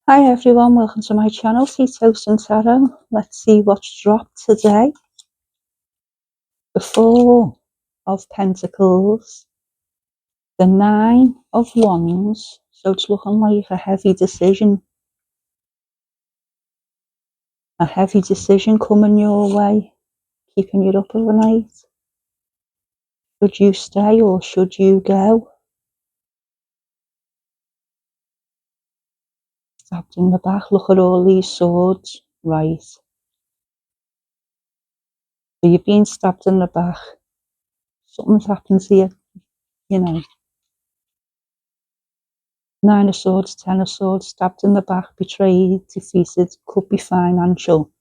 Hi everyone, welcome to my channel, TeaToasTnTaroT. Let's see what's dropped today. The Four of Pentacles, the Nine of Wands, so it's looking like a heavy decision. A heavy decision coming your way, keeping you up overnight. Should you stay or should you go? Stabbed in the back, look at all these swords, right. So you've been stabbed in the back, something's happened to you, you know. Nine of Swords, Ten of Swords, stabbed in the back, betrayed, defeated, could be financial.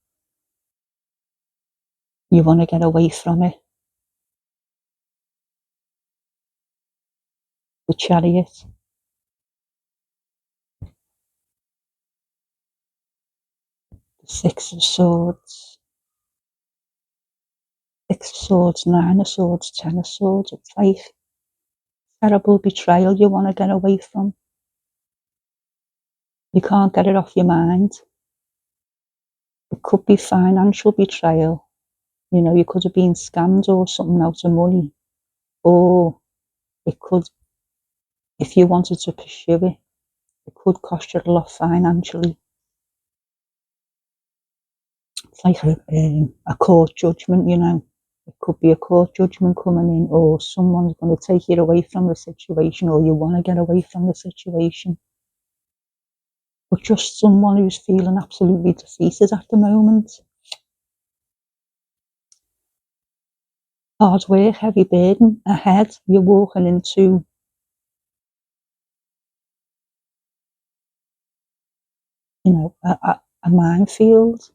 You want to get away from it. The Chariot. The Six of Swords. Six of Swords, Nine of Swords, Ten of Swords. It's like terrible betrayal you want to get away from. You can't get it off your mind. It could be financial betrayal. You know, you could have been scammed or something out of money. Or it could, if you wanted to pursue it, it could cost you a lot financially. It's like a court judgment, you know. It could be a court judgment coming in, or someone's going to take you away from the situation, or you want to get away from the situation. But just someone who's feeling absolutely defeated at the moment. Hard work, heavy burden ahead. You're walking into a minefield.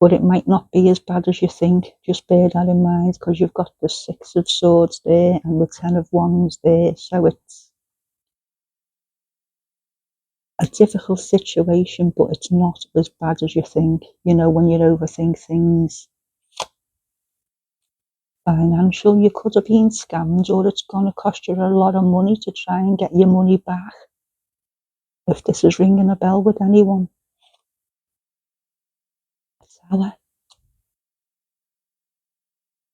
But it might not be as bad as you think. Just bear that in mind, because you've got the Six of Swords there and the Ten of Wands there. So it's a difficult situation, but it's not as bad as you think. You know, when you overthink things. Financial, you could have been scammed, or it's going to cost you a lot of money to try and get your money back. If this is ringing a bell with anyone. Tower.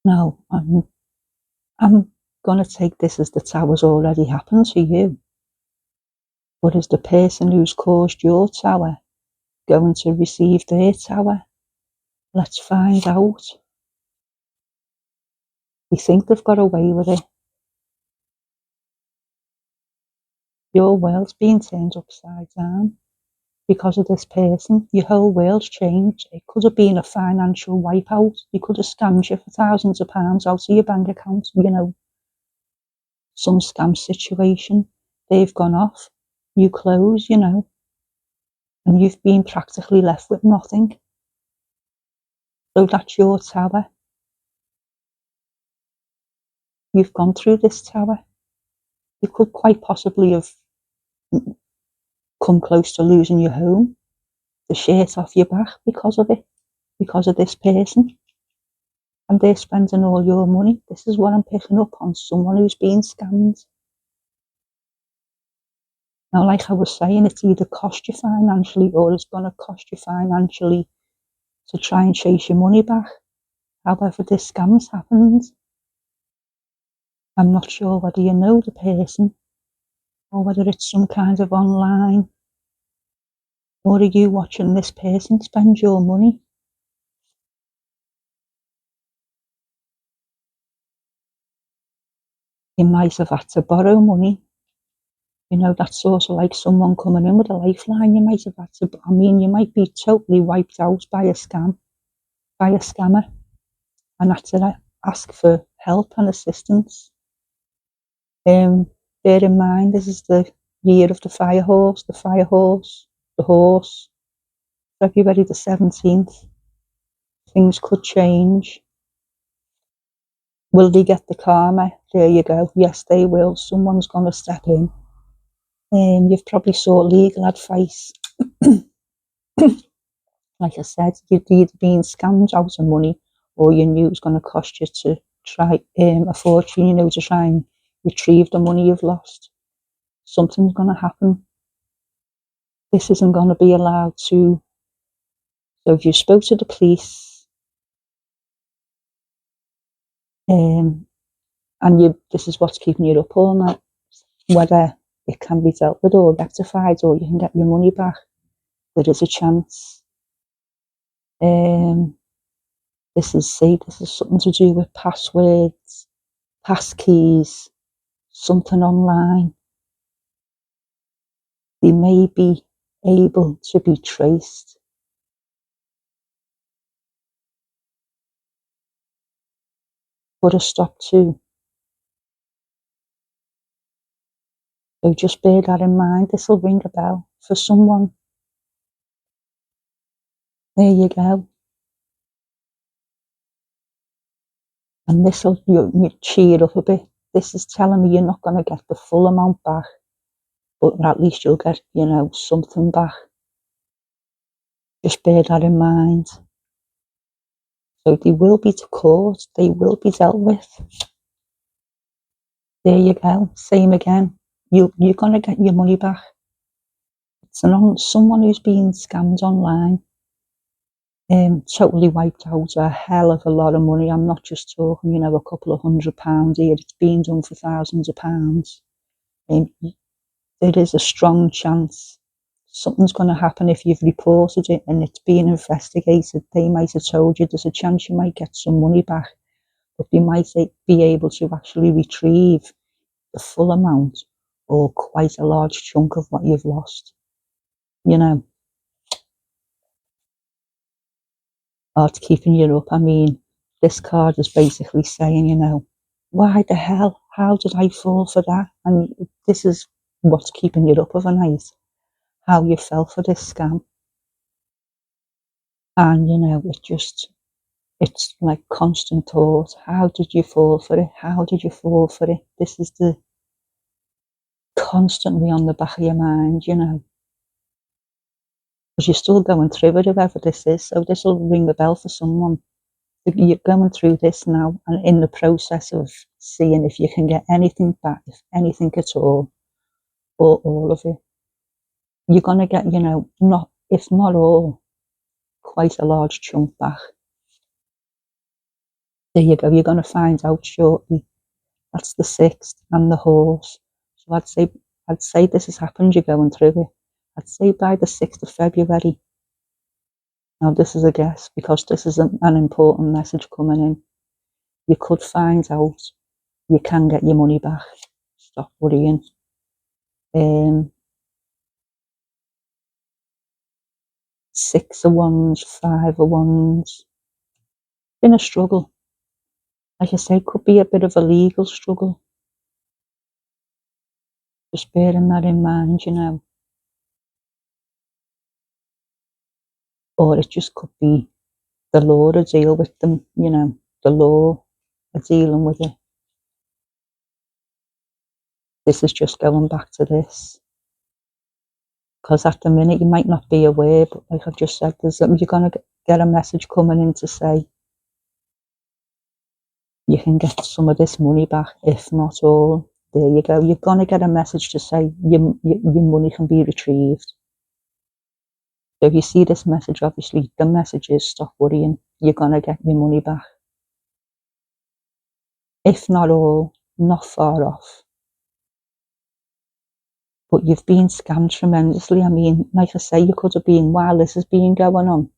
No, I'm going to take this as the Tower's already happened to you. But is the person who's caused your Tower going to receive their Tower? Let's find out. You think they've got away with it. Your world's being turned upside down because of this person. Your whole world's changed. It could have been a financial wipeout. They could have scammed you for thousands of pounds out of your bank account, you know. Some scam situation. They've gone off. You close, you know. And you've been practically left with nothing. So that's your Tower. You've gone through this Tower. You could quite possibly have come close to losing your home, the shirt off your back because of it, because of this person. And they're spending all your money. This is what I'm picking up on, someone who's being scammed. Now, like I was saying, it's either cost you financially or it's going to cost you financially to try and chase your money back. However, this scam's happened. I'm not sure whether you know the person or whether it's some kind of online, or are you watching this person spend your money? You might have had to borrow money. You know, that's sort of like someone coming in with a lifeline. You might have had to, I mean, you might be totally wiped out by a scammer, and had to ask for help and assistance. Bear in mind, this is the year of the fire horse, the horse, February the 17th. Things could change. Will they get the karma? There you go. Yes, they will. Someone's going to step in. You've probably sought legal advice. Like I said, you'd either been scammed out of money, or you knew it was going to cost you to try a fortune, you know, to try and retrieve the money you've lost. Something's going to happen. this isn't going to be allowed to. So if you spoke to the police, and this is what's keeping you up all night, whether it can be dealt with or rectified, or you can get your money back, there is a chance. This is something to do with passwords, passkeys, something online. They may be able to be traced. Put a stop to. So just bear that in mind. This will ring a bell for someone. There you go. And this will you cheer up a bit. This is telling me you're not going to get the full amount back, but at least you'll get, something back. Just bear that in mind. So they will be to court. They will be dealt with. There you go. Same again. You're going to get your money back. It's someone who's been scammed online. Totally wiped out a hell of a lot of money. I'm not just talking, a couple of £100 here. It's been done for thousands of pounds. There is a strong chance something's going to happen if you've reported it and it's being investigated. They might have told you there's a chance you might get some money back, but they might be able to actually retrieve the full amount or quite a large chunk of what you've lost. It's keeping you up. I mean, this card is basically saying, why the hell? How did I fall for that? And this is what's keeping you up overnight. How you fell for this scam. And, it's like constant thought. How did you fall for it? How did you fall for it? This is constantly on the back of your mind, because you're still going through it, whoever this is. So this will ring a bell for someone. You're going through this now and in the process of seeing if you can get anything back, if anything at all, or all of it. You're going to get, not, if not all, quite a large chunk back. There you go. You're going to find out shortly. That's the 6th and the horse. So I'd say this has happened. You're going through it. I'd say by the 6th of February. Now this is a guess because this is an important message coming in. You could find out. You can get your money back. Stop worrying. 6 of Wands, 5 of Wands. Been a struggle. Like I say, could be a bit of a legal struggle. Just bearing that in mind, Or it just could be the law to deal with them, the law are dealing with it. This is just going back to this. Because at the minute, you might not be aware, but like I've just said, you're going to get a message coming in to say you can get some of this money back, if not all. There you go. You're going to get a message to say your money can be retrieved. So if you see this message, obviously the message is stop worrying. You're going to get your money back. If not all, not far off. But you've been scammed tremendously. I mean, like I say, you could have been, while this has been going on,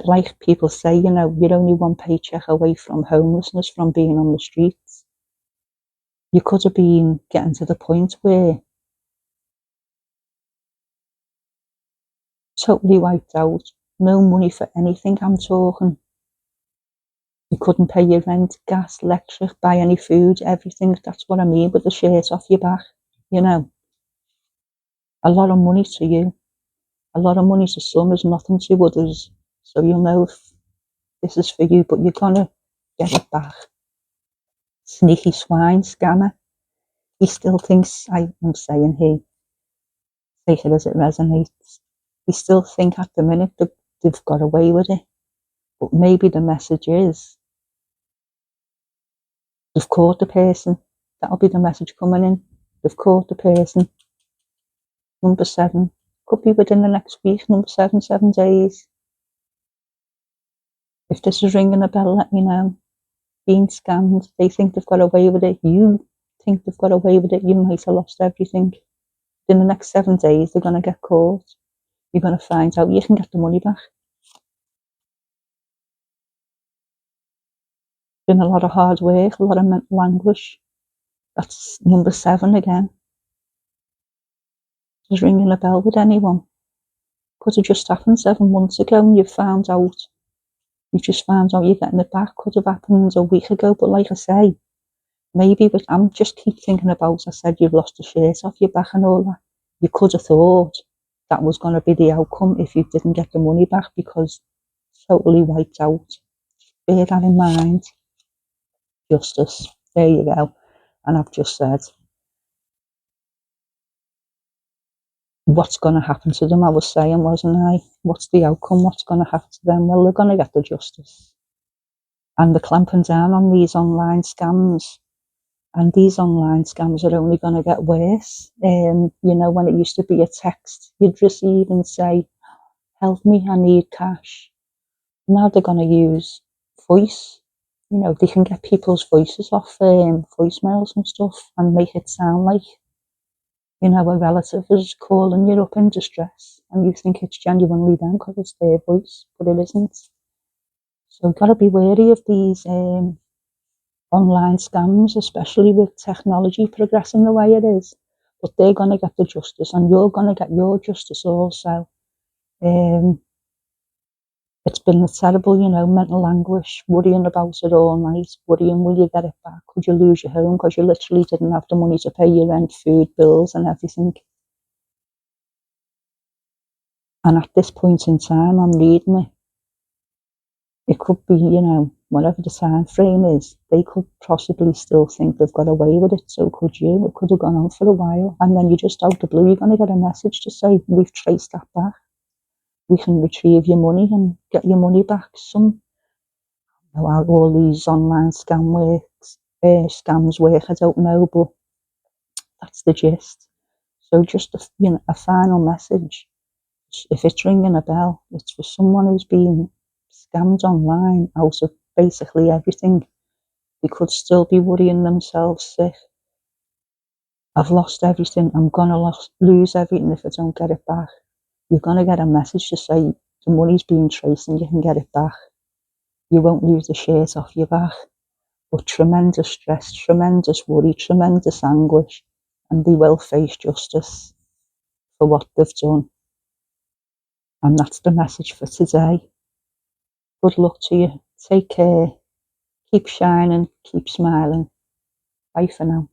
like people say, you're only one paycheck away from homelessness, from being on the streets. You could have been getting to the point where totally wiped out, no money for anything. I'm talking, you couldn't pay your rent, gas, electric, buy any food, everything. That's what I mean with the shirt off your back. A lot of money to you, a lot of money to some is nothing to others. So you'll know if this is for you, but you're gonna get it back. Sneaky swine scammer. He still thinks, I'm saying he, take it as it resonates. We still think at the minute that they've got away with it. But maybe the message is they've caught the person. That'll be the message coming in. They've caught the person. number 7. Could be within the next week, number 7, 7 days. If this is ringing a bell, let me know. Being scammed, they think they've got away with it. You think they've got away with it. You might have lost everything. In the next 7 days, they're going to get caught. You're going to find out you can get the money back. Been a lot of hard work, a lot of mental anguish. That's number 7 again. Is ringing a bell with anyone? Could have just happened 7 months ago and you found out. You just found out you're getting it back. Could have happened a week ago, but like I say, maybe, but I'm just keep thinking about, I said you've lost the shirt off your back and all that. You could have thought that was going to be the outcome if you didn't get the money back, because it's totally wiped out. Bear that in mind. Justice. There you go. And I've just said, what's going to happen to them? I was saying, wasn't I? What's the outcome? What's going to happen to them? Well, they're going to get the justice. And they're clamping down on these online scams. And these online scams are only going to get worse. You know, when it used to be a text, you'd receive and say, help me, I need cash. Now they're going to use voice. You know, they can get people's voices off voicemails and stuff and make it sound like, you know, a relative is calling you up in distress and you think it's genuinely them because it's their voice, but it isn't. So you've got to be wary of these online scams, especially with technology progressing the way it is. But they're going to get the justice and you're going to get your justice also. It's been a terrible, you know, mental anguish, worrying about it all night, worrying, will you get it back? Could you lose your home because you literally didn't have the money to pay your rent, food, bills and everything? And at this point in time, I'm reading it. It could be, you know, whatever the time frame is, they could possibly still think they've got away with it. So could you. It could have gone on for a while. And then you just out the blue, you're going to get a message to say, we've traced that back. We can retrieve your money and get your money back. Some, you know, how all these online scams work, I don't know, but that's the gist. So just a final message. If it's ringing a bell, it's for someone who's been scammed online out of basically everything. They could still be worrying themselves sick. I've lost everything. I'm going to lose everything if I don't get it back. You're going to get a message to say the money's being traced and you can get it back. You won't lose the shirt off your back. But tremendous stress, tremendous worry, tremendous anguish, and they will face justice for what they've done. And that's the message for today. Good luck to you. Take care. Keep shining. Keep smiling. Bye for now.